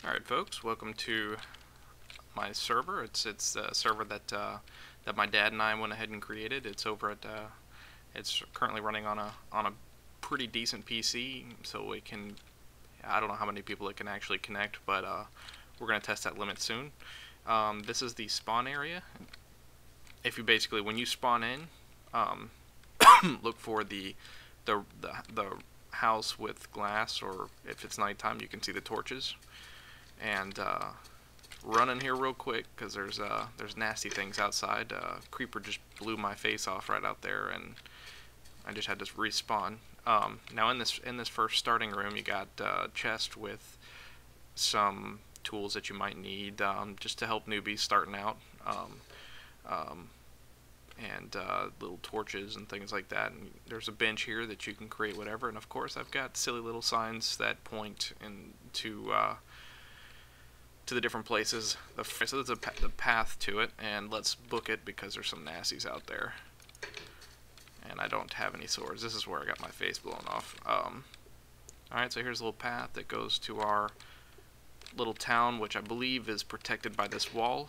Alright folks, welcome to my server. It's a server that that my dad and I went ahead and created. It's over at it's currently running on a pretty decent PC, so it can, I don't know how many people it can actually connect, but we're gonna test that limit soon. This is the spawn area. If you basically, when you spawn in, look for the house with glass, or if it's nighttime you can see the torches. And run in here real quick because there's nasty things outside. Creeper just blew my face off right out there, and I just had to respawn. Now in this first starting room, you got a chest with some tools that you might need just to help newbies starting out, and little torches and things like that. And there's a bench here that you can create whatever. And of course, I've got silly little signs that point into to the different places. So there's the path to it, and let's book it because there's some nasties out there. And I don't have any swords. This is where I got my face blown off. Alright, so here's a little path that goes to our little town, which I believe is protected by this wall.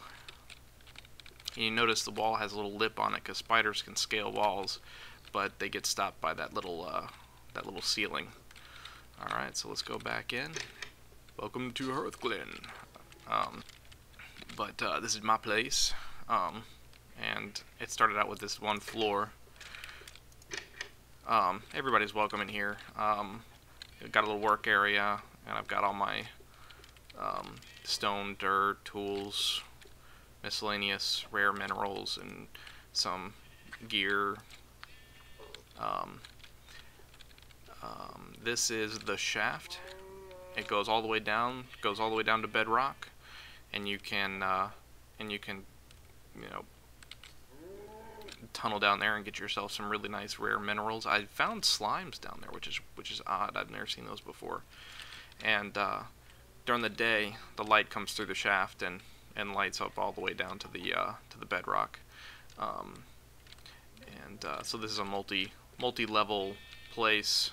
And you notice the wall has a little lip on it because spiders can scale walls, but they get stopped by that little ceiling. Alright, so let's go back in. Welcome to Hearthglen. This is my place, and it started out with this one floor. Everybody's welcome in here. I've got a little work area, and I've got all my stone, dirt, tools, miscellaneous rare minerals, and some gear. This is the shaft. It goes all the way down, to bedrock, and you can you know, tunnel down there and get yourself some really nice rare minerals. I found slimes down there, which is odd. I've never seen those before. And during the day, the light comes through the shaft and lights up all the way down to the bedrock. So this is a multi-level place.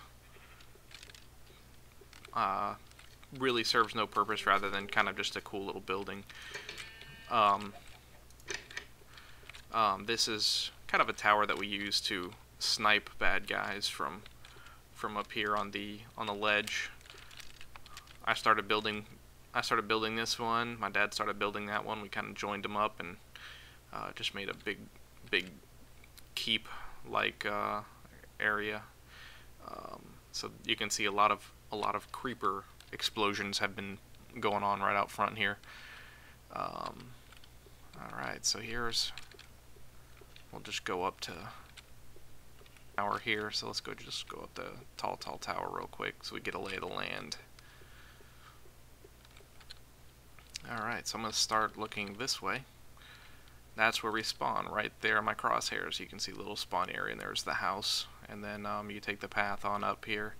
Really serves no purpose rather than kind of just a cool little building. This is kind of a tower that we use to snipe bad guys from up here on the ledge. I started building this one. My dad started building that one. We kind of joined them up and just made a big keep like area. So you can see a lot of creeper explosions have been going on right out front here. Alright, so we'll just go up to tower here. So let's just go up the tall tower real quick so we get a lay of the land. Alright, so I'm going to start looking this way. That's where we spawn, right there in my crosshairs. You can see a little spawn area, and there's the house. And then you take the path on up here,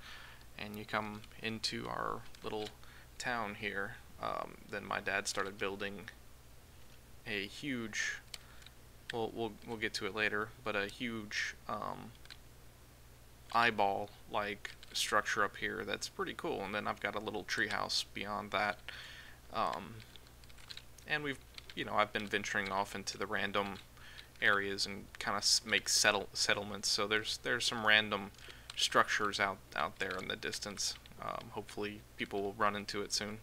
and you come into our little town here. Then my dad started building a huge, we'll get to it later, but a huge eyeball-like structure up here that's pretty cool. And then I've got a little treehouse beyond that. And I've been venturing off into the random areas and kind of make settlements. So there's some random structures out there in the distance. Hopefully people will run into it soon.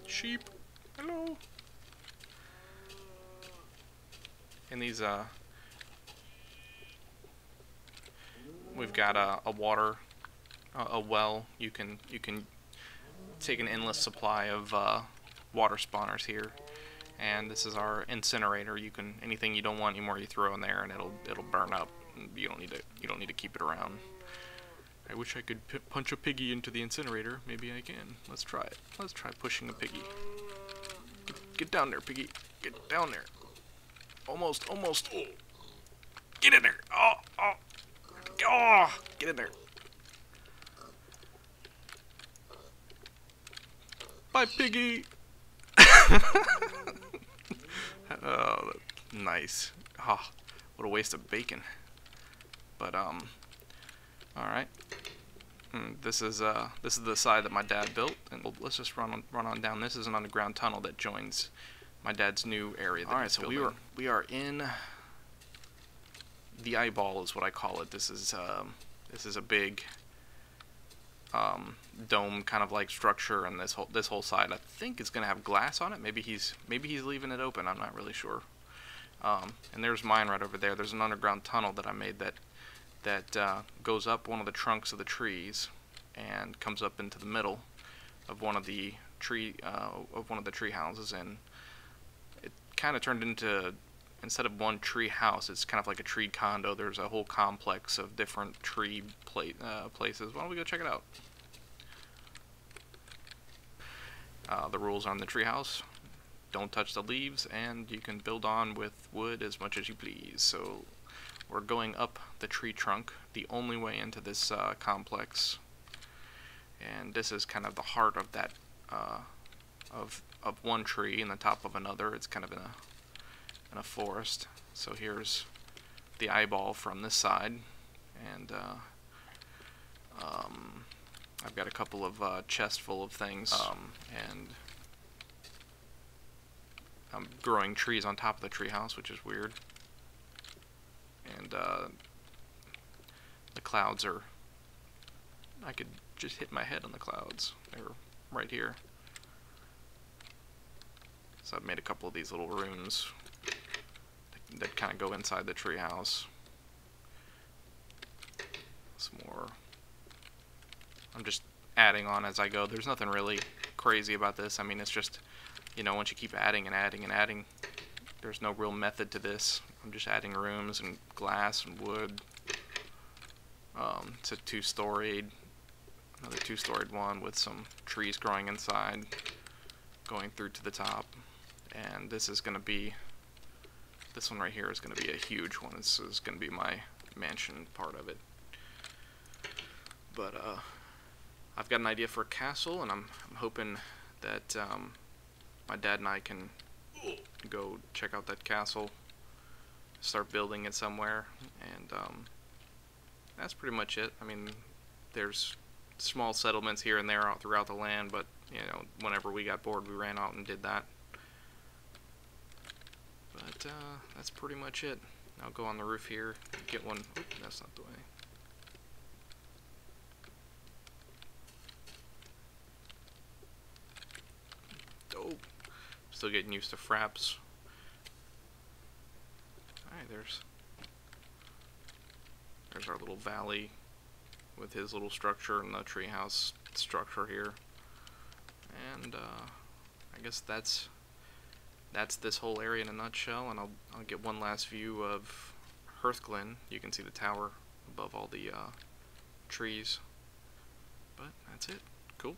Sheep, hello. And these we've got a well. You can take an endless supply of water spawners here. And this is our incinerator. Anything you don't want anymore, you throw in there and it'll burn up. You don't need to keep it around. I wish I could punch a piggy into the incinerator. Maybe I can. Let's try it. Let's try pushing a piggy. Get down there, piggy. Get down there. Almost. Oh. Get in there. Oh. Get in there. Bye, piggy. Oh, nice. Oh, what a waste of bacon. But alright. This is the side that my dad built, and let's just run on down. This is an underground tunnel that joins my dad's new area. All right, so we are in the eyeball, is what I call it. This is a big dome kind of like structure, and this whole side I think is gonna have glass on it. Maybe he's leaving it open. I'm not really sure. And there's mine right over there. There's an underground tunnel that I made that goes up one of the trunks of the trees and comes up into the middle of one of the tree houses, and it kind of turned into, instead of one tree house, it's kind of like a tree condo. There's a whole complex of different tree places. Why don't we go check it out? The rules on the tree house: don't touch the leaves, and you can build on with wood as much as you please. So we're going up the tree trunk, the only way into this complex, and this is kind of the heart of that of one tree in the top of another. It's kind of in a forest. So here's the eyeball from this side, and I've got a couple of chests full of things, and I'm growing trees on top of the tree house, which is weird. And the clouds are, I could just hit my head on the clouds. They're right here. So I've made a couple of these little rooms that kind of go inside the tree house. Some more. I'm just adding on as I go. There's nothing really crazy about this. I mean, it's just, you know, once you keep adding and adding and adding, there's no real method to this. I'm just adding rooms and glass and wood. It's a two-storied, another two-storied one with some trees growing inside, going through to the top. And this is going to be, this one right here is going to be a huge one. This is going to be my mansion part of it. But I've got an idea for a castle, and I'm hoping that my dad and I can go check out that castle, start building it somewhere, and that's pretty much it. I mean, there's small settlements here and there out throughout the land, but you know, whenever we got bored, we ran out and did that. But that's pretty much it. I'll go on the roof here, get one. Oop, that's not the way. Dope. Still getting used to fraps. Alright, there's our little valley with his little structure and the treehouse structure here. And I guess that's this whole area in a nutshell, and I'll get one last view of Hearthglen. You can see the tower above all the trees. But that's it. Cool.